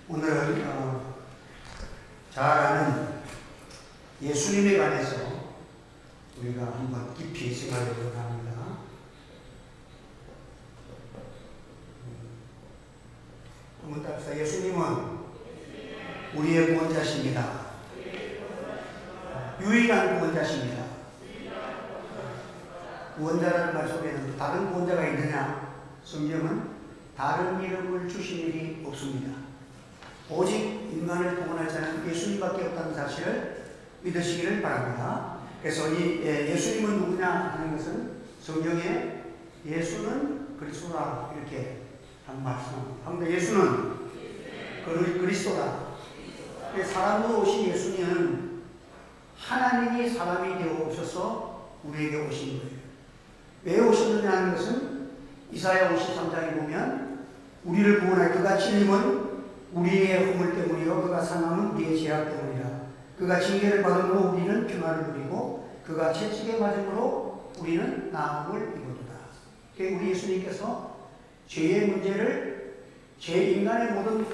오늘은 잘 아는 예수님에 관해서 우리가 한번 깊이 생각해보려고 합니다. 한번 따라서 예수님은 우리의 구원자십니다. 유일한 구원자십니다. 구원자라는 말 속에는 다른 구원자가 있느냐? 성경은 다른 이름을 주신 일이 없습니다. 오직 인간을 구원할 자는 예수님밖에 없다는 사실을 믿으시기를 바랍니다. 그래서 이 예수님은 누구냐 하는 것은 성경에 예수는 그리스도다 이렇게 한 말씀합니다. 예수는 그리스도다. 사람으로 오신 예수님은 하나님이 사람이 되어 오셔서 우리에게 오신 거예요. 왜 오셨느냐 하는 것은 이사야 53장에 보면 우리를 구원할 그가 찔림은 우리의 허물 때문이요 그가 상함은 우리의 죄악 때문이라. 그가 징계를 받음으로 우리는 평안을 누리고 그가 채찍에 맞음으로 우리는 나음을 입었도다. 우리 예수님께서 죄의 문제를 인간의 모든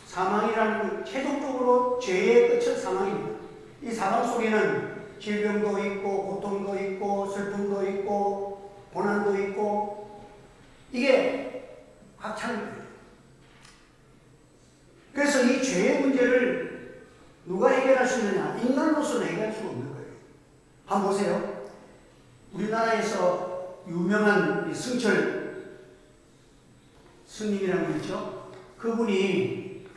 사망이라는 최종적으로 죄의 끝은 사망입니다. 이 사망 속에는 질병도 있고 고통도 있고 슬픔도 있고 고난도 있고 이게 확찬 거예요. 그래서 이 죄의 문제를 누가 해결할 수 있느냐? 인간으로서는 해결할 수가 없는 거예요. 한번 보세요. 우리나라에서 유명한 승철 스님이라는 분 있죠? 그분이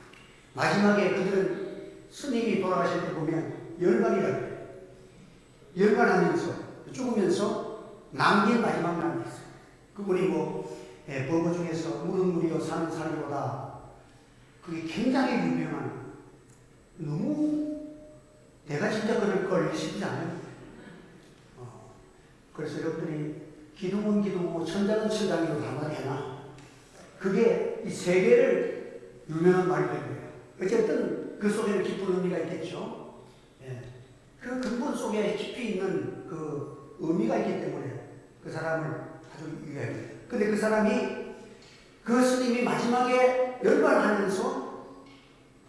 마지막에 그들은 스님이 돌아가실 때 보면 열반이라고 해요. 열반하면서 죽으면서 남긴 마지막 날이 있어요. 그분이 법어 중에서 물은 물이요 산은 산이로다. 그게 굉장히 유명한, 너무 내가 진짜 그럴 걸 싶지 않아요. 그래서 여러분들이 기둥은 기둥이고 천장은 천장이로 담아내나 그게 이 세 개를 유명한 말이 된 거예요. 어쨌든 그 속에는 깊은 의미가 있겠죠. 예. 그 근본 속에 깊이 있는 그 의미가 있기 때문에 그 사람을 아주 유해해요. 근데 그 사람이 그 스님이 마지막에 열반하면서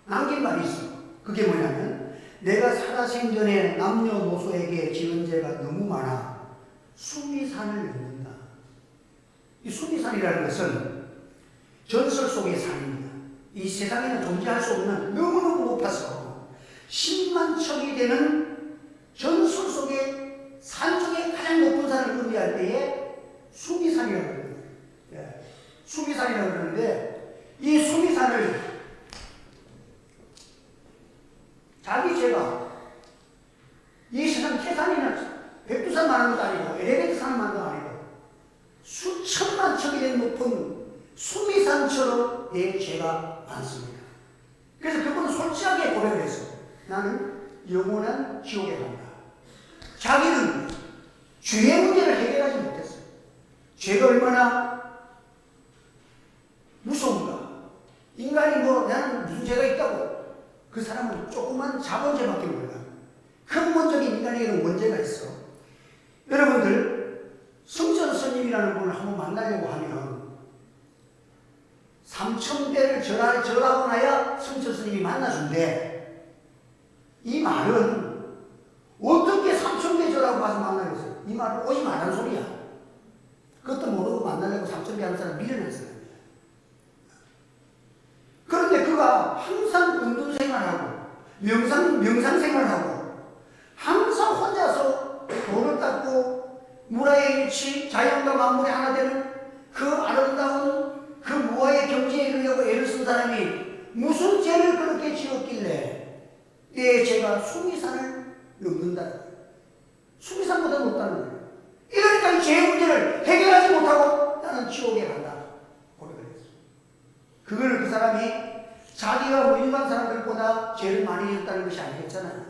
남긴 말이 있어. 그게 뭐냐면 내가 살아생전에 남녀노소에게 지은 죄가 너무 많아 수미산을 넘는다. 이 수미산이라는 것은 전설 속의 산입니다. 이 세상에는 존재할 수 없는 너무너무 높아서 10만 척이 되는 전설 속의 산 중에 가장 높은 산을 의미할 때에 수미산이라고 합니다. 예. 수미산이라고 그러는데 이 수미산을 자기 죄가 이 세상 태산이나 백두산 많은 것도 아니고 엘리베이터 사는 것도 아니고 수천만 척이 된 높은 수미산처럼 내 죄가 많습니다. 그래서 그분은 솔직하게 고백을 했어. 나는 영원한 지옥에 간다. 자기는 죄의 문제를 해결하지 못했어. 죄가 얼마나 무서운가. 인간이 나는 무슨 죄가 있다고. 그 사람은 조그만 자본죄밖에 몰라. 근본적인 인간에게는 원죄가 있어. 여러분들 성전 스님이라는 분을 한번 만나려고 하면 3,000배를 절하고 나야 성전 스님이 만나준대. 이 말은 어떻게 3,000배 절하고 가서 만나겠어요? 이 말은 오지 말라는 소리야. 그것도 모르고 만나려고 3,000배 하는 사람 밀어냈어요. 그런데 그가 항상 군돈 생활하고 명상 생활하고 항상 혼자서 돌을 닦고 무라의 일치 자연과 만물이 하나 되는 그 아름다운 그 무아의 경지에 이르려고 애를 쓴 사람이 무슨 죄를 그렇게 지었길래 내 죄가 수미산을 넘는다는 거예요. 수미산보다 높다는 거예요. 이러니까 이 죄의 문제를 해결하지 못하고 나는 지옥에 간다. 그거를 그 사람이 자기가 일반 사람들보다 죄를 많이 했다는 것이 아니겠잖아요.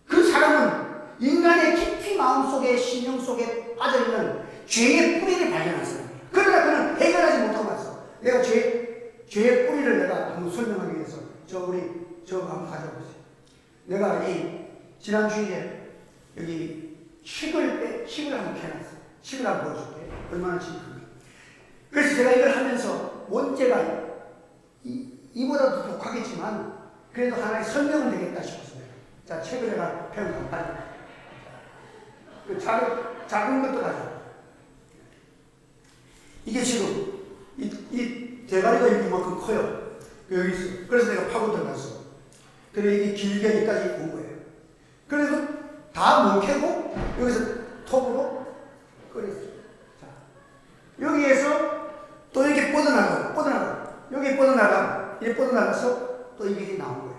그 사람은 인간의 깊이 마음속에 심령 속에 빠져있는 죄의 뿌리를 발견한 사람이에요. 그러나 그는 해결하지 못하고 왔어. 내가 죄의 뿌리를 내가 한번 설명하기 위해서 저거 한번 가져보세요. 내가 지난 주일에 여기 칡을 한번 펴놨어요. 칡을 한번 보여줄게. 얼마나 칡인가. 그래서 제가 이걸 하면서 원죄가 이보다도 독하겠지만 그래도 하나의 설명은 되겠다 싶었습니다. 자, 책을 내가 배운 거 그 작은 것도 가져. 이게 지금 이 대가리가 이만큼 커요. 여기 있어. 그래서 내가 파고 들어갔어. 그래 이게 길게 여기까지 온 거예요. 그래서 다 못 캐고 여기서 톱으로 끓였어. 자, 여기에서 또 이렇게 뻗어나가고 여기 뻗어나가고 이렇게 뻗어나가서 또 이게 나온 거예요.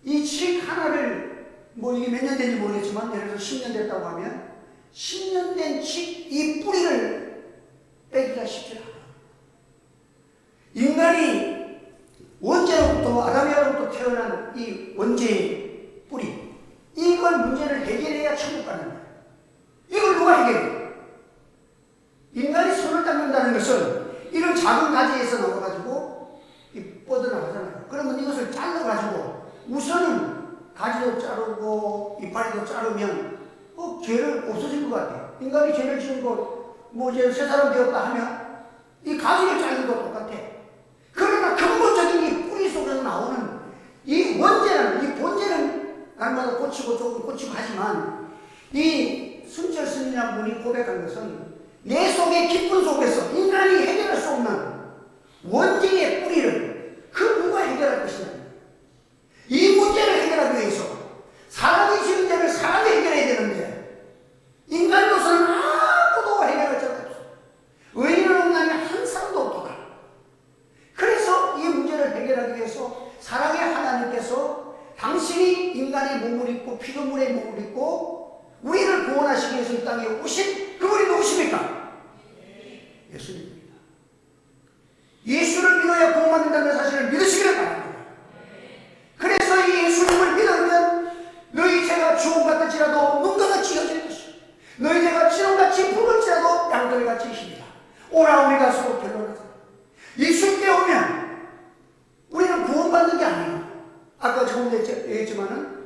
이 칡 하나를 뭐 이게 몇 년 된지 모르겠지만 예를 들어서 10년 됐다고 하면 10년 된 칡 이 뿌리를 빼기가 쉽지 않아. 인간이 원죄로부터 아담이로부터 태어난 이 원죄의 뿌리, 이걸 문제를 해결해야 천국 가는 거예요. 이걸 누가 해결해? 인간이 손을 닦는다는 것은 이런 작은 가지에서 나와가지고 뻗어나가잖아요. 그러면 이것을 잘라가지고 우선은 가지도 자르고 이파리도 자르면 죄를 없어진 것 같아요. 인간이 죄를 지은 거 뭐 이제 새 사람 되었다 하면 이 가지를 자르는 거 똑같아. 그러나 근본적인 이 뿌리 속에서 나오는 이 원죄는, 이 본죄는 날마다 고치고 조금 고치고 하지만 이 순철 스님이라는 분이 고백한 것은 내 속의 깊은 속에서 인간이 해결할 수 없는 원죄의 뿌리를 그 누가 해결할 것이냐. 이 문제를 해결하기 위해서 사람이 지은 죄를 사람이 해결해야 되는데 인간으로서는 아무도 해결할 자가 없어. 의인을 없나면 한 사람도 없도다. 그래서 이 문제를 해결하기 위해서 사랑의 하나님께서 당신이 인간의 몸을 입고 피조물의 몸을 입고 우리를 구원하시기 위해서 이 땅에 오신 그분이 누구십니까? 예수님입니다. 예수를 믿어야 구원받는다는 사실을 믿으시기를 바랍니다. 그래서 이 예수님을 믿으면 너희 죄가 주홍같을지라도 눈가같이 여질 것이요 너희 죄가 진홍같이 붉을지라도 양털같이 희리라. 오라 우리가 서로 변론하자. 예수님께 오면 우리는 구원받는 게 아니에요. 아까 조금 얘기했지만은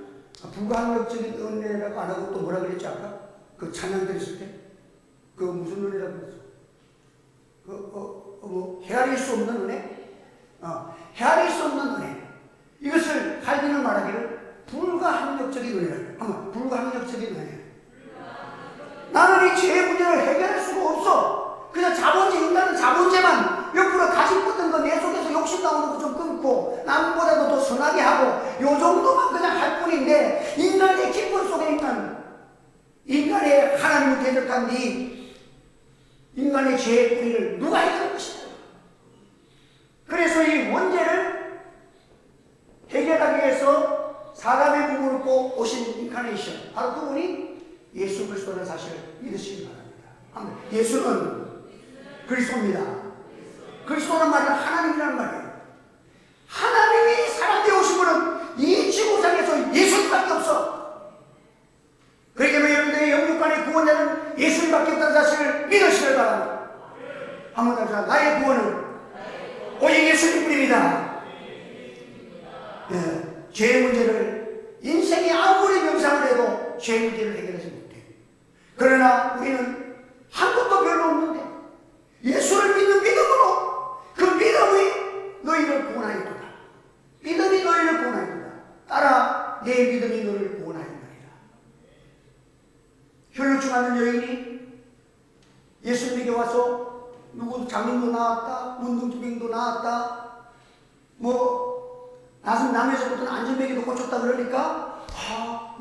불가항력적인 은혜라고 안 하고 또 뭐라 그랬지 아까? 그 찬양 드렸을 때? 그 무슨 은혜라고 그랬어? 뭐 헤아릴 수 없는 은혜? 헤아릴 수 없는 은혜. 이것을 칼빈은 말하기를 불가항력적인 은혜라고. 한번 불가항력적인 은혜. 나는 이 죄의 문제를 해결할 수가 없어. 그냥 자본주의, 인간은 자본제만 옆으로 가지 뻗은 거 내 속에서 욕심 나오는 거 좀 끊고 남보다도 더 선하게 하고 요 정도만 그냥 할 뿐인데 인간의 기쁨 속에 있는 인간의 하나님을 대적한 이 인간의 죄의 뿌리를 누가 해결할 것이냐. 그래서 이 원죄를 해결하기 위해서 사람의 몸을 입고 오신 인카네이션, 바로 그분이 예수 그리스도라는 사실을 믿으시기 바랍니다. 예수는 그리스도입니다. 그리스도는 말은 하나님이라는 말이에요. 하나님이 사람 되어 오신 분은 이 지구상에서 예수님밖에 없어. 그렇기 때문에 여러분들의 영육간의 구원자는 예수님밖에 없다는 사실을 믿으시길 바랍니다. 한번 합시다. 나의 구원은 오직 예수님뿐입니다. 예, 죄의 문제를 인생에 아무리 명상을 해도 죄의 문제를 해결하지 못해요. 그러나 우리는 한 것도 별로 없는데 예수를 믿는 믿음으로 그 믿음이 너희를 구원하였도다. 믿음이 너희를 구원하였도다. 따라 내 믿음이 너희를 구원하였느니라. 혈루증 하는 여인이 예수님에게 와서 누구 장님도 나왔다, 문둥병도 나왔다, 뭐 남에서부터는 안전뱅이도 고쳤다 그러니까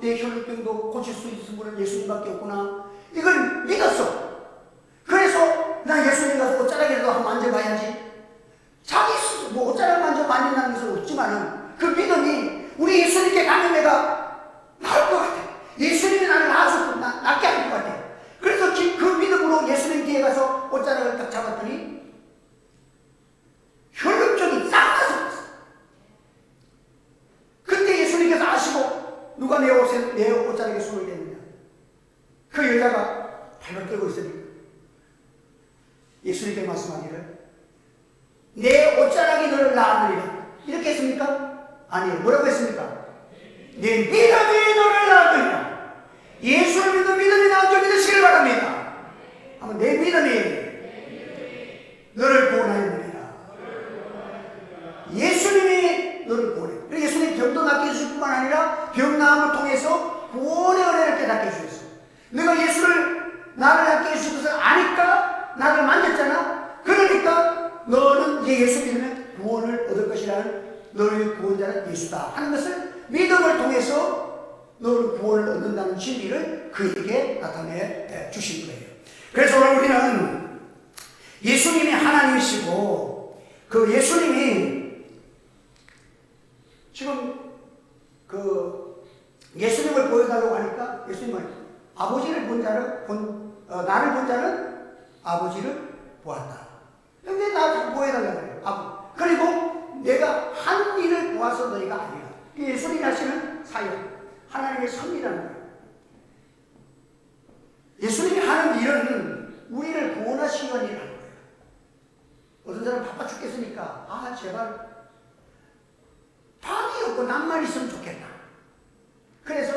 내 혈루병도 고칠 수 있는 분은 예수님밖에 없구나. 이걸 믿었어. 그래서 나 예수님 가서 옷자락이라도 한번 만져봐야지. 자기 스스로 뭐 옷자락 만진다는 것은 없지만은 그 믿음이 우리 예수님께 가면 내가 나을 것 같아. 예수님이 나를 낫게 할 것 같아. 그래서 그 믿음으로 예수님 뒤에 가서 옷자락을 딱 잡았더니 혈루증이 싹 나서 그때 예수님께서 아시고 누가 내 옷자락에 손을 댔느냐. 그 여자가 발을 끌고 있으니까 예수님께 말씀하기를 내 옷자락이 너를 낳았느니라. 이렇게 했습니까? 아니에요. 뭐라고 했습니까? 내 믿음이 너를 낳았느니라. 예수를 믿는 믿음이 나온 줄 믿으시길 바랍니다. 한번 내 믿음이 너를 구원하였느니라. 너를 구원해. 그리고 예수님이 병도 낫게 해주실 뿐만 아니라 병나음을 통해서 구원의 은혜를 깨닫게 해주셨어. 내가 예수를 나를 낫게 해주신 것을 아니까 나를 만졌잖아. 그러니까 너는 이제 예수 믿으면 구원을 얻을 것이라는, 너의 구원자는 예수다 하는 것을 믿음을 통해서 너를 구원을 얻는다는 진리를 그에게 나타내 주신 거예요. 그래서 오늘 우리는 예수님이 하나님이시고, 그 예수님이 지금 예수님을 보여달라고 하니까 예수님은 아버지를 본 자를 나를 본 자는 아버지를 보았다. 근데 나를 보여달라고 해요. 그리고 내가 한 일을 보아서 너희가 아니라. 예수님이 하시는 사역, 하나님의 섭리라는 거예요. 예수님이 하는 일은 우리를 구원하시는 일을 하는 거예요. 어떤 사람은 바빠 죽겠으니까 제발 밤이 없고 남만 있으면 좋겠다. 그래서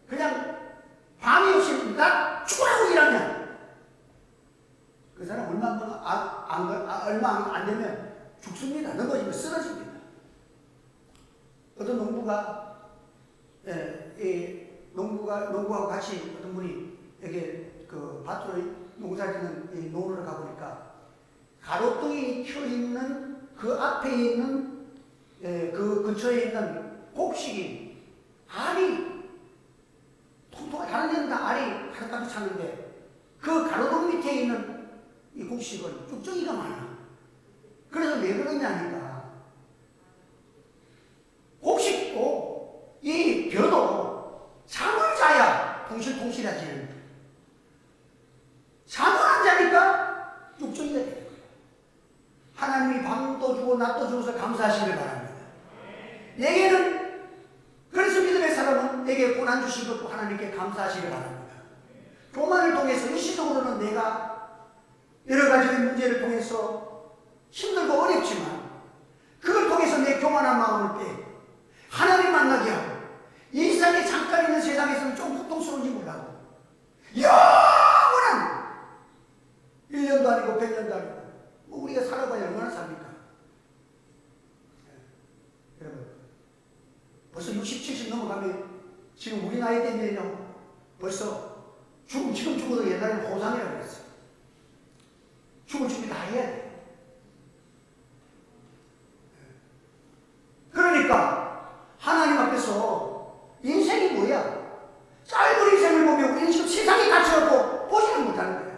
그냥 밤이 없이 나 죽으라고 일하면 그 사람 얼마 안 되면 죽습니다. 넘어지면 쓰러집니다. 어떤 농부하고 같이 어떤 분이 여기 그 밭으로 농사짓는 농으로 가보니까 가로등이 켜있는 그 앞에 있는 그 근처에 있는 곡식이 알이 통통하게, 다른 데는 다 알이 가득가득 찼는데 그 가로등 밑에 있는 이 곡식은 쭉정이가 많아. 그래서 왜 그러냐니까 곡식도 이 벼도 잠을 자야 통실통실해지는 거야. 잠을 안 자니까 쭉정이가 되는 거야. 하나님이 밤도 주고 낮도 주어서 감사하시길 바랍니다. 내게는, 그래서 믿음의 사람은 내게 고난 주신 것도 하나님께 감사하시길 바랍니다. 교만을 통해서 일시적으로는 내가 여러 가지 문제를 통해서 힘들고 어렵지만 그걸 통해서 내 교만한 마음을 빼 하나님 만나게 하고, 이 세상에 잠깐 있는 세상에서는 좀 고통스러운지 몰라도 영원한 1년도 아니고 100년도 아니고 우리가 살아봐야 얼마나 삽니까? 여러분, 벌써 60, 70 넘어가면 지금 우리 나이 때면요 벌써 지금 죽어도 옛날에는 호상이라고 그랬어요. 죽을 준비 다 해야 돼. 그러니까 하나님 앞에서 인생이 뭐야? 짧은 인생을 보면 우리는 지금 세상에 갇혀갖고 보지는 못하는 거야.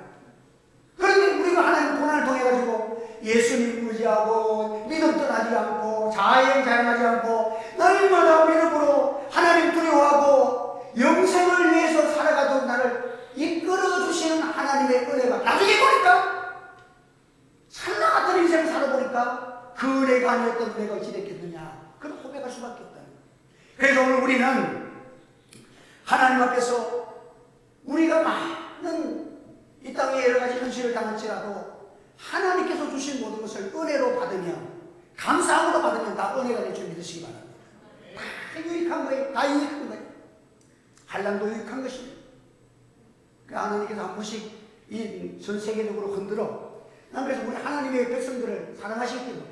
그런데 우리가 하나님 고난을 통해가지고 예수님 의지하고 믿음 떠나지 않고 자행자행하지 않고 날마다 믿음으로 하나님 두려워하고 영생을 위해서 살아가도록 나를 이끌어주시는 하나님의 은혜가, 나중에 보니까 찰나 같은 인생을 살아보니까 그 은혜가 아니었던 은혜가 어찌 됐겠느냐, 그런 고백할 수밖에 없다는 거예요. 그래서 오늘 우리는 하나님 앞에서 우리가 많은 이 땅에 여러 가지 현실을 당할지라도 하나님께서 주신 모든 것을 은혜로 받으면, 감사함으로 받으면 다 은혜가 될 줄 믿으시기 바랍니다. 다 유익한 거예요. 다 유익한 거예요. 한란도 유익한 것입니다. 하나님께서 한 번씩 전 세계적으로 흔들어. 난 그래서 우리 하나님의 백성들을 사랑하시기 때문에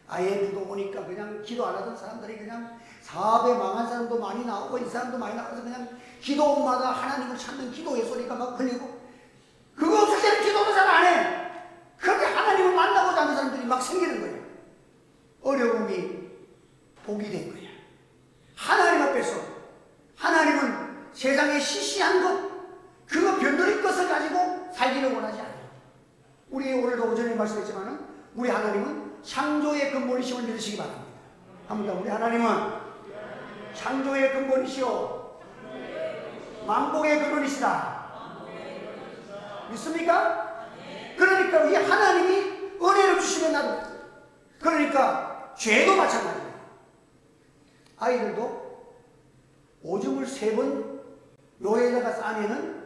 IMF도 오니까 그냥 기도 안 하던 사람들이 그냥 사업에 망한 사람도 많이 나오고 이 사람도 많이 나와서 그냥 기도마다 하나님을 찾는 기도의 소리가 막 걸리고, 그거 없을 때는 기도도 잘 안 해. 그렇게 하나님을 만나고자 하는 사람들이 막 생기는 거예요. 어려움이 복이 된 거야. 하나님 앞에서 하나님은 세상에 시시한 것, 그거 변두리 것을 가지고 살기를 원하지 않아요. 우리 오늘도 오전에 말씀했지만은 우리 하나님은 창조의 근본이심을 믿으시기 바랍니다. 한번 더, 우리 하나님은 창조의 근본이시오 만복의 근원이시다. 믿습니까? 그러니까 이 하나님이 은혜를 주시면 나도, 그러니까 죄도 마찬가지예요. 아이들도 오줌을 3번 요에다가 싸면은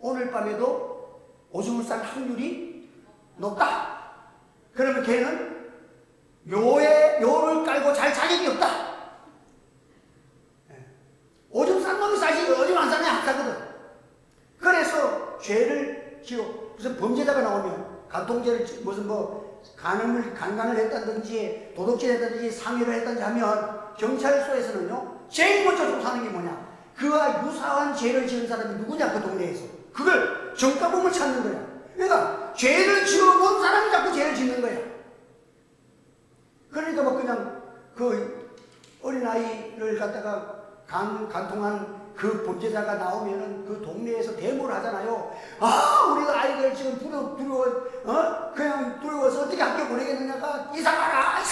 오늘 밤에도 오줌을 쌀 확률이 높다. 그러면 걔는 요를 깔고 잘 자격이 없다. 오줌 싼 놈이 싸지 오줌 안 싸면 안 싸거든. 그래서 죄를 지어 무슨 범죄자가 나오면 간통죄를 무슨 강간을 했다든지 도둑질 했다든지 상해를 했다든지 하면 경찰서에서는요 제일 먼저 조사하는 게 뭐냐, 그와 유사한 죄를 지은 사람이 누구냐 그 동네에서 그걸 정가범을 찾는 거야. 그러니까 죄를 지어본 사람이 자꾸 죄를 짓는 거야. 그러니까 뭐 그냥 그 어린아이를 갖다가 간통한 그 범죄자가 나오면은 그 동네에서 데모를 하잖아요. 아, 우리가 아이들 지금 그냥 두려워서 어떻게 학교 보내겠느냐가 이사가라.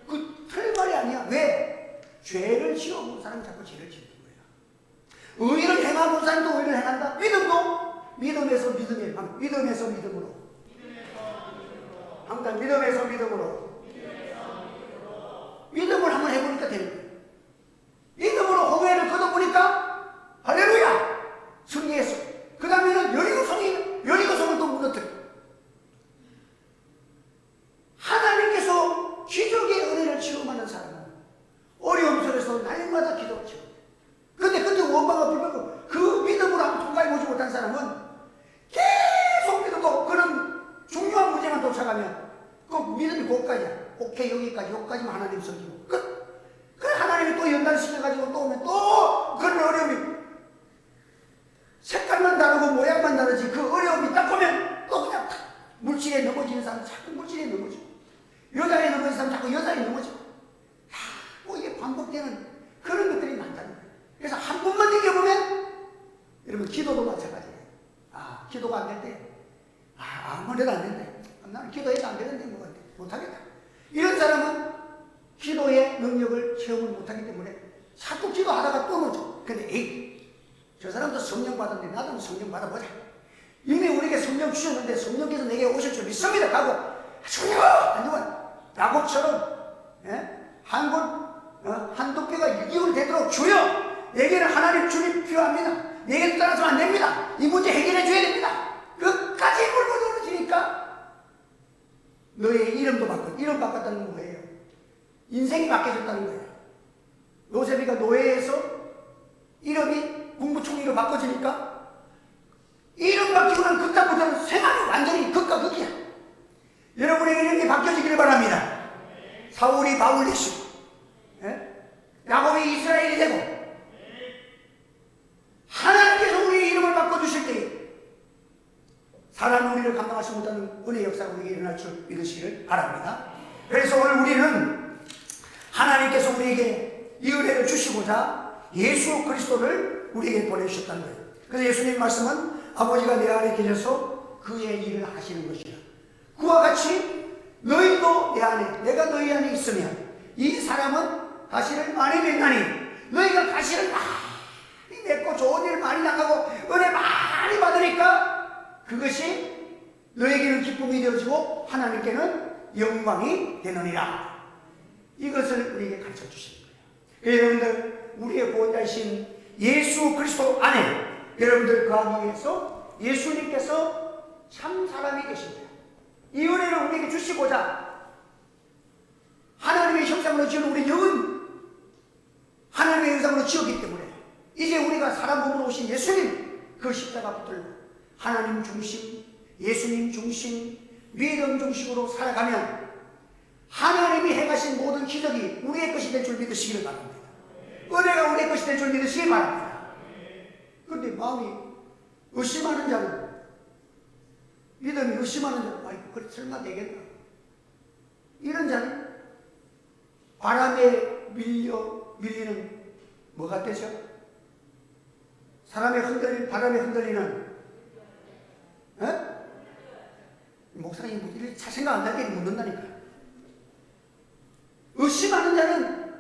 그 틀린 말이 아니야. 왜? 죄를 지어본 사람이 자꾸 죄를 짓는 거야. 의를 행하본 사람도 의를 행한다. 믿음도 믿음에서 믿음에, 믿음에서 믿음으로. 항상 믿음에서 믿음으로. 믿음을 한번 해보니까 되는 거예요. 믿음으로 홍해를 걷어보니까 할렐루야! 승리했어. 그 다음에는 여리고성을 또 무너뜨려. 하나님께서 기적의 은혜를 체험하는 사람은 어려움 속에서 날마다 기도를 체험해. 근데 원망과 비방을 그 믿음으로 한번 통과해보지 못한 사람은 계속 믿어도 그런 중요한 문제만 도착하면 그 믿음이 거기까지야. 오케이, 여기까지만 하나님 섬기고 끝. 그 하나님이 또 연단시켜가지고 또 오면 또 그런 어려움이 색깔만 다르고 모양만 다르지 그 어려움이 딱 오면 또 그냥 물질에 넘어지는 사람은 자꾸 물질에 넘어져. 여자에 넘어지는 사람은 자꾸 여자에 넘어져. 뭐 이게 반복되는 그런 것들이 많다는 거예요. 그래서 한 번만 이겨보면 여러분 기도도 마찬가지예요. 아, 기도가 안 될 때 아무래도 안 된대. 나는 기도해도 안 되는데 뭐 못하겠다. 이런 사람은 기도의 능력을 체험을 못하기 때문에 자꾸 기도하다가 또 놓죠. 근데 저 사람도 성령 받았는데 나도 성령 받아보자. 이미 우리에게 성령 주셨는데 성령께서 내게 오실 줄 믿습니다. 가고 주여! 아니면 야곱처럼 한두 뼈가 6개월 되도록 주여! 내게는 하나님 주님 필요합니다. 내게 따라서는 안 됩니다. 이 문제 해결해 줘야 됩니다. 끝까지 물고 늘어지니까 너의 이름도 바꿔. 이름 바꿨다는 건 뭐예요? 인생이 바뀌어졌다는 거예요. 요셉이가 노예에서 이름이 국무총리로 바꿔지니까 이름 바뀌고 난 그때부터는 생활이 완전히 극과 극이야. 여러분의 이름이 바뀌어지기를 바랍니다. 사울이 바울 되시고 야곱이 이스라엘이 되고 하나님께서 우리의 이름을 바꿔주실 때에 사람 우리를 감당하지 못하는 은혜 역사가 우리에게 일어날 줄 믿으시기를 바랍니다. 그래서 오늘 우리는 하나님께서 우리에게 이 은혜를 주시고자 예수 그리스도를 우리에게 보내주셨다는 거예요. 그래서 예수님 말씀은 아버지가 내 안에 계셔서 그의 일을 하시는 것이라. 그와 같이 너희도 내 안에, 내가 너희 안에 있으면 이 사람은 가시를 많이 맺나니 너희가 가시를 많이 맺고 좋은 일 많이 나가고 은혜 많이 받으니까 그것이 너에게는 기쁨이 되어지고 하나님께는 영광이 되느니라. 이것을 우리에게 가르쳐 주시는 거예요. 여러분들 우리의 구원자이신 예수 그리스도 안에 여러분들 거하기 위해서 예수님께서 참 사람이 계십니다. 이 은혜를 우리에게 주시고자 하나님의 형상으로 지은 우리 영은 하나님의 형상으로 지었기 때문에 이제 우리가 사람 몸으로 오신 예수님 그 십자가 붙들고 하나님 중심, 예수님 중심, 믿음 중심으로 살아가면 하나님이 행하신 모든 기적이 우리의 것이 될 줄 믿으시기를 바랍니다. 은혜가 우리의 것이 될 줄 믿으시기 바랍니다. 그런데 마음이 의심하는 자는, 믿음이 의심하는 자는 아이고 그래 설마 되겠나, 이런 자는 바람에 밀리는 뭐가 되죠? 바람에 흔들리는 목사님 이렇게 잘 생각 안 나게 묻는다니까. 의심하는 자는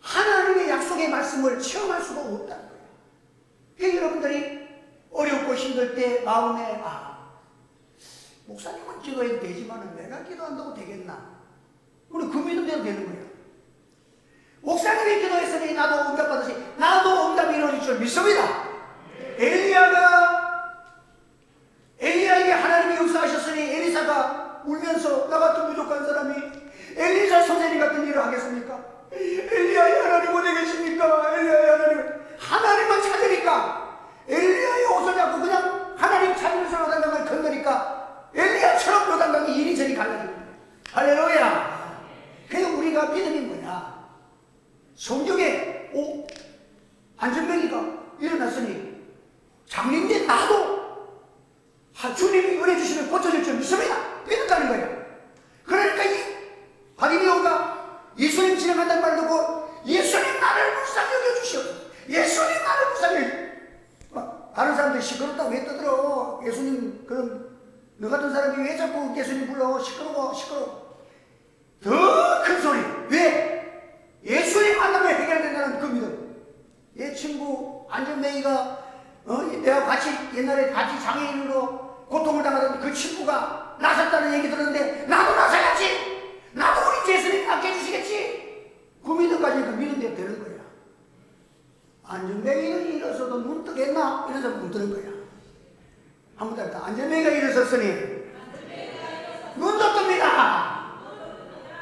하나님의 약속의 말씀을 체험할 수가 없다는 거예요. 그러니까 여러분들이 어렵고 힘들 때 마음에 목사님은 기도해도 되지만 내가 기도한다고 되겠나? 그럼 그 믿음대로 되는 거예요. 목사님이 기도했으니 나도 응답받으시, 나도 응답이 이루어질 줄 믿습니다. 엘리야에게 하나님이 역사하셨으니 엘리사가 울면서 나 같은 부족한 사람이 엘리사 선생님 같은 일을 하겠습니까? 엘리야의 하나님 어디 계십니까? 엘리야의 하나님만 찾으니까 엘리야의 옷을 잡고 그냥 하나님 찾으면서 나가는 걸 건드니까 엘리야처럼 요단강이 이리저리 갈라지는 거예요. 할렐루야. 그래서 우리가 믿음이 뭐냐? 성경에 안전뱅이가 일어났으니 장님인데 나도 주님이 은혜 주시면 고쳐질 줄 믿습니다. 믿었다는 거예요. 그러니까 이 바리메오가 예수님 진행한다는 말을 듣고 예수님 나를 불쌍히 여겨주시옵소서. 예수님 나를 불쌍히. 다른 사람들이 시끄럽다고 왜 떠들어? 예수님, 그럼 너 같은 사람이 왜 자꾸 예수님 불러? 시끄러워. 더 큰 소리. 왜? 예수님 만나면 해결된다는 그 믿음. 얘 친구 안전뱅이가 내가 같이 옛날에 같이 장애인으로 고통을 당하던 그 친구가 나섰다는 얘기 들었는데 나도 나서야지. 나도 우리 예수님 낫게 해주시겠지. 그 믿음까지 믿는 대로 되는 거야. 안전뱅이는 일어서도 눈 뜨겠나? 이런 사람 눈 뜨는 거야. 한번 더 합니다. 안전뱅이가 일어섰으니 눈도 뜹니다.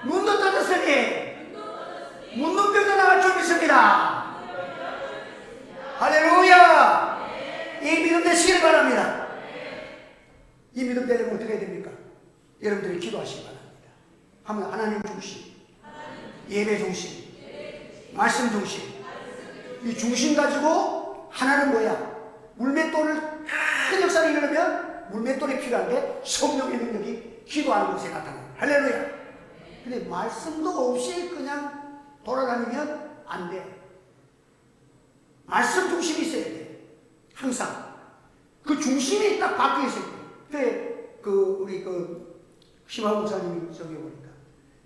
눈도 떠졌으니 문둥병도 나갈 줄 믿습니다. 할렐루야. 이 믿음 되시길 바랍니다. 이 믿음 되려면 어떻게 해야 됩니까? 여러분들이 기도하시기 바랍니다. 한번 하나님 중심, 예배 중심, 말씀 중심. 이 중심 가지고 하나는 뭐야? 물맷돌을 큰 역사를 이루려면 물맷돌이 필요한데 성령의 능력이 기도하는 곳에 나타나요. 할렐루야. 근데 말씀도 없이 그냥 돌아다니면 안 돼. 말씀 중심이 있어야 돼. 항상. 그 중심이 딱 바뀌어 있어야 돼. 그래, 우리 심하 목사님이 저기 보니까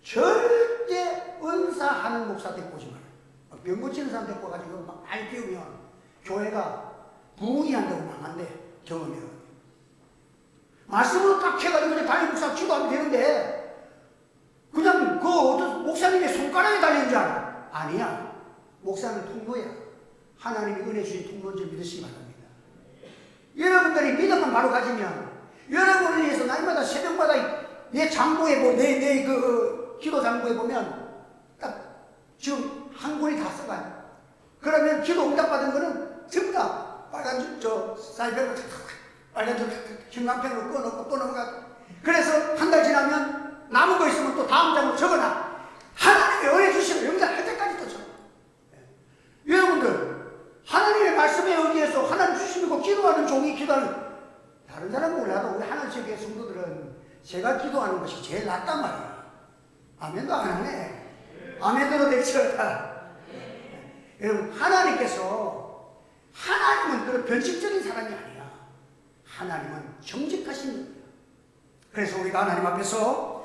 절대 은사하는 목사 데리고 오지 마라. 병 고치는 사람 데리고 와가지고 막 많이 피우면 교회가 부흥한다고 망한대. 경험해요. 말씀으로 딱 해가지고 그냥 담임 목사 기도하면 되는데 그냥 어떤 목사님의 손가락에 달린 줄 알아. 아니야. 목사는 통로야. 하나님이 은혜 주신 통로인 줄 믿으시기 바랍니다. 여러분들이 믿음만 바로 가지면 여러분을 위해서 날마다 새벽마다 내 장부에 내 기도 장부에 보면 딱 지금 한 권이 다 써가요. 그러면 기도 응답받은 거는 전부 다 빨간 사이펜으로 빨간 형광펜으로 꺼놓고 또 넘어가고. 그래서 한 달 지나면 남은 거 있으면 또 다음 장으로 적어놔. 하나님의 은혜 주시면 영장할 때까지 또 적어. 여러분들 하나님의 말씀에 의지해서 하나님 주시고 기도하는 종이 기도하는 다른 사람은 몰라도 우리 하나님의 성도들은 제가 기도하는 것이 제일 낫단 말이야. 아멘도 안 하네. 아멘으로 대처하다. 여러분 하나님께서 하나님은 그런 변칙적인 사람이 아니야. 하나님은 정직하신 분이야. 그래서 우리가 하나님 앞에서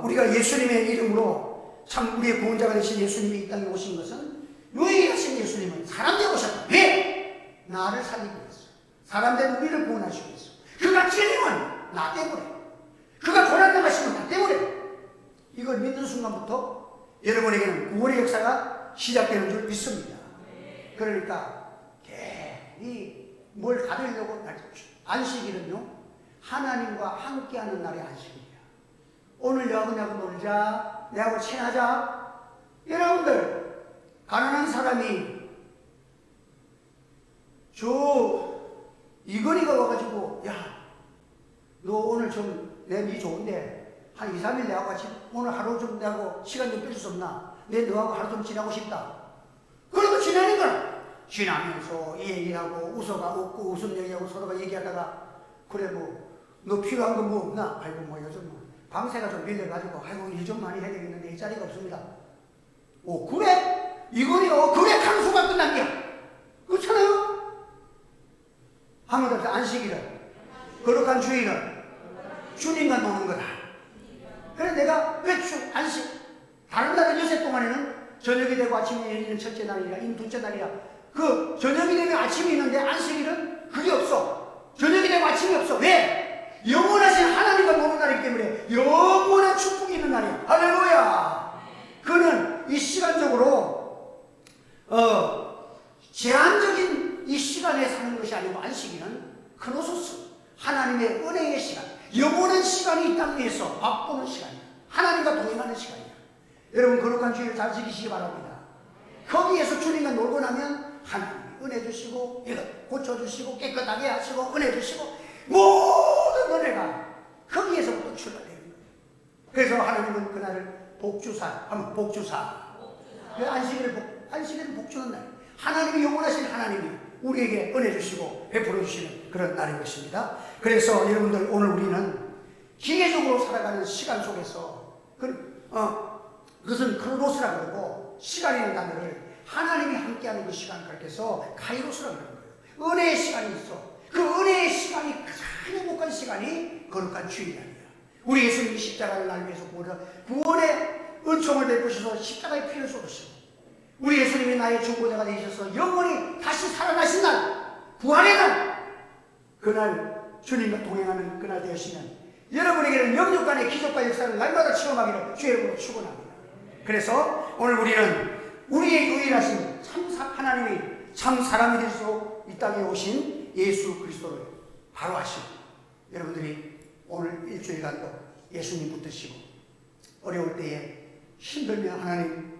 우리가 예수님의 이름으로 참 우리의 구원자가 되신 예수님이 이 땅에 오신 것은 유일하신 예수님은 사람 되어 오셨다. 왜? 나를 살리기 위해서. 사람 된 우리를 구원하시기 위해서. 그가 찔림은 나 때문에. 그가 고난당하시면 나 때문에. 이걸 믿는 순간부터 여러분에게는 구원의 역사가 시작되는 줄 믿습니다. 그러니까 괜히 뭘 가지려고 안식일은요 하나님과 함께하는 날의 안식일이야. 오늘 너하고 놀자, 내하고 친하자. 여러분들 가난한 사람이 이건희가 와가지고 야 너 오늘 좀 내 니 좋은데 한 2, 3일 내하고 같이 오늘 하루 좀 내하고 시간 좀 빼줄 수 없나? 내 너하고 하루 좀 지나고 싶다. 그러고 지내는 거야. 지나면서 얘기하고 웃고 웃음 얘기하고 서로가 얘기하다가 그래 너 필요한 거 뭐 없나? 아이고 요즘 방세가 좀 밀려가지고 아이고 일 좀 많이 해야 되겠는데 이 자리가 없습니다. 그래? 이거요 그래 강수가 끝난 게야. 그렇잖아요? 한번 더 안식일은 거룩한 주일은 주님과 노는 거다. 그래 내가 왜 안식 다른 날은 요새 동안에는 저녁이 되고 아침이 열리는 첫째 날이라 이미 둘째 날이라 그 저녁이 되면 아침이 있는데 안식일은 그게 없어. 저녁이 되고 아침이 없어. 왜? 영원하신 하나님과 노는 날이기 때문에 영원한 축복이 있는 날이야. 할렐루야. 그는 이 시간적으로 제한적인 이 시간에 사는 것이 아니고 안식일은 크로소스 하나님의 은혜의 시간, 영원한 시간이 이 땅 위에서 맛보는 시간이야. 하나님과 동행하는 시간이야. 여러분 거룩한 주일을 잘 지키시기 바랍니다. 거기에서 주님과 놀고 나면 하나님이 은혜 주시고 이거 고쳐주시고 깨끗하게 하시고 은혜 주시고 모든 은혜가 거기에서부터 출발되는 거예요. 그래서 하나님은 그날을 복주사, 한번 복주사. 안식일은 복주는 날. 하나님이 영원하신 하나님이 우리에게 은혜 주시고 베풀어 주시는 그런 날인 것입니다. 그래서 여러분들 오늘 우리는 기계적으로 살아가는 시간 속에서 그것은 크로노스라 그러고 시간이라는 단어를 하나님이 함께하는 그 시간 가르쳐서 카이로스라 그러는 거예요. 은혜의 시간이 있어. 그 은혜의 시간이 가장 행복한 시간이 거룩한 주일날이야. 우리 예수님이 십자가를 날 위해서 구원의 은총을 베푸셔서 십자가의 피를 쏟으시고 우리 예수님이 나의 중보자가 되셔서 영원히 다시 살아나신 날, 부활의 날, 그날 주님과 동행하는 그날 되시면 여러분에게는 영육간의 기적과 역사를 날마다 체험하기를 주의 이름으로 축원합니다. 그래서 오늘 우리는 우리의 유일하신 하나님이 참 사람이 될 수 이 땅에 오신 예수 그리스도를 바로 아시고 여러분들이 오늘 일주일간도 예수님 붙드시고 어려울 때에 힘들면 하나님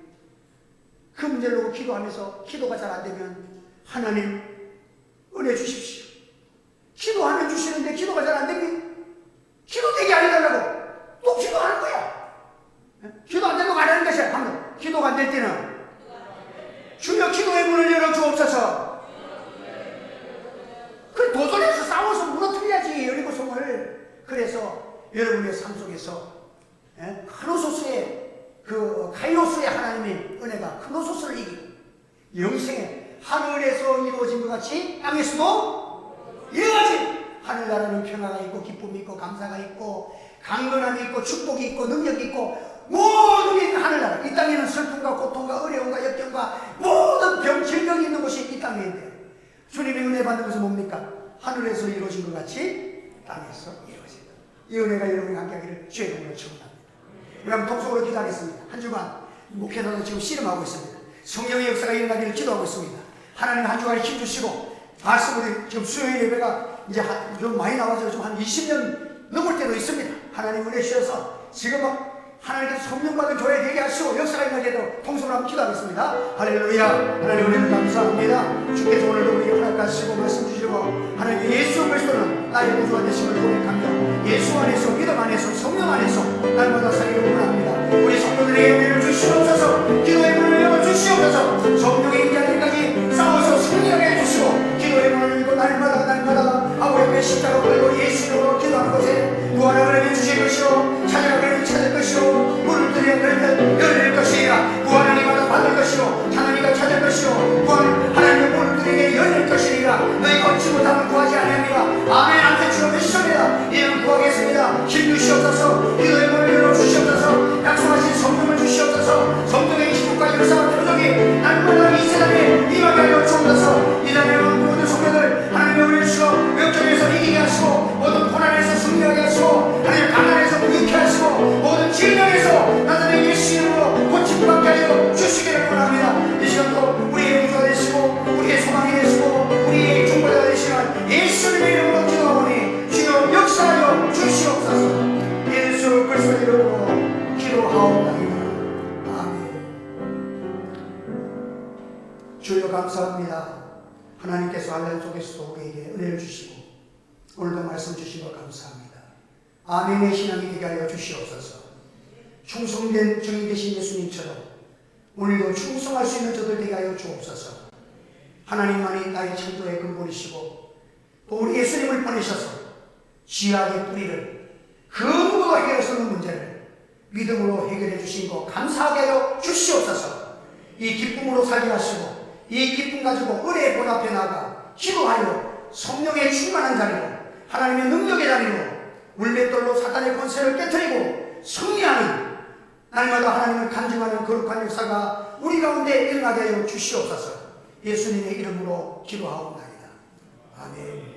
그 문제를 놓고 기도하면서 기도가 잘 안 되면 하나님 은혜 주십시오. 기도하면 주시는데 기도가 잘 안 되면 기도되게 안 해달라고 또 기도하는 거야. 기도 안 되면 안 하는 것이야. 기도가 안 될 때는 주여 기도의 문을 열어 주옵소서. 그 도전에서 싸워서 무너뜨려야지 여리고성을. 그래서 여러분의 삶 속에서 크로소스의 그 카이로스의 하나님의 은혜가 크로소스를 이기고 영생에 하늘에서 이루어진 것 같이 땅에서도 이루어진 하늘나라는 평화가 있고 기쁨이 있고 감사가 있고 강건함이 있고 축복이 있고 능력이 있고 모든 게 하늘나라. 이 땅에는 슬픔과 고통과 어려움과 역경과 모든 병, 질병이 있는 곳이 이 땅인데 주님의 은혜 받는 것은 뭡니까? 하늘에서 이루어진 것 같이 땅에서 이루어진다. 이 은혜가 여러분과 함께하기를 주의 이름으로 축원합니다. 우리 한번 통속으로 기도하겠습니다. 한 주간 목회자도 지금 씨름하고 있습니다. 성령의 역사가 일어나기를 기도하고 있습니다. 하나님 한 주간 힘주시고 말씀으로 지금 수요일 예배가 이제 좀 많이 나와서 좀 한 20년 넘을 때도 있습니다. 하나님 은혜 주셔서 지금 하나님께서 성령받은 교회 되게 하시고 역사가 일어나게 하도록 통성으로 한번 기도하겠습니다. 할렐루야. 하나님 은혜를 감사합니다. 주께서 오늘도 우리에게 허락하시고 말씀 주시고 하나님 예수 그리스도는 나의 구주가 되심을 고백하며 예수 안에서 믿음 안에서 성령 안에서 날마다 살기를 원합니다. 우리 성도들에게 은혜를 주시옵소서. 기도의 문을 열어 주시옵소서. 성령의 임재할 때까지 싸워서 승리하게 해주시고 기도의 문을 열고 날마다 아버지 앞에 십자가 걸고 예수 이름으로 기도하는 곳에 부활하게 해주실 것이요 찾아가기를 찾을 것이요 문을 두드려 열면 열릴 것이라. 구하는 이마다 받을 것이요 찾는 이가 찾을 것이요 하나님의 문을 두드리게 열릴 것이니라. 너희가 얻지 못하면 구하지 아니합니다. 아멘. 한테 주여 주시옵니다. 이는 구하겠습니다. 힘 주시옵소서. 기도의 문을 열어주시옵소서. 약속하신 성령을 주시옵소서. 성령의 기쁨과 역사와 표적이 날마다 이 세상에 임하게 하여 주옵소서. 이 자리에 오는 모든 성도들 하나님의 은혜 주시고 역경에서 이기게 하시고 모든 고난에서 승리하게 하시고 하나님 가난에서 무익게 하시고 모든 질병에서 나타내 예수 이름으로 고침받게 하여 주시기를 원합니다. 이 시간도 우리의 구주가 되시고 우리의 소망이 되시고 우리의 중보자가 되시는 예수님의 이름으로 기도하오니 주여 역사하여 주시옵소서. 예수 그리스도의 이름으로 기도하옵나이다. 아멘. 주여 감사합니다. 하나님께서 한란 속에서도 우리에게 은혜를 주시고 오늘도 말씀 주신 것 감사합니다. 아멘의 신앙이 되게 하여 주시옵소서. 충성된 증인 되신 예수님처럼 오늘도 충성할 수 있는 저들 되게 하여 주옵소서. 하나님만이 나의 창조의 근본이시고 또 우리 예수님을 보내셔서 죄악의 뿌리를 그 누구도 해결할 수 없는 문제를 믿음으로 해결해 주신 것 감사하게 하여 주시옵소서. 이 기쁨으로 살게 하시고 이 기쁨 가지고 은혜의 본 앞에 나가 기도하여 성령의 충만한 자리로 하나님의 능력의 자리로 물맷돌로 사탄의 권세를 깨뜨리고 승리하는 날마다 하나님을 간증하는 거룩한 역사가 우리 가운데 일어나게 하여 주시옵소서. 예수님의 이름으로 기도하옵나이다. 아멘.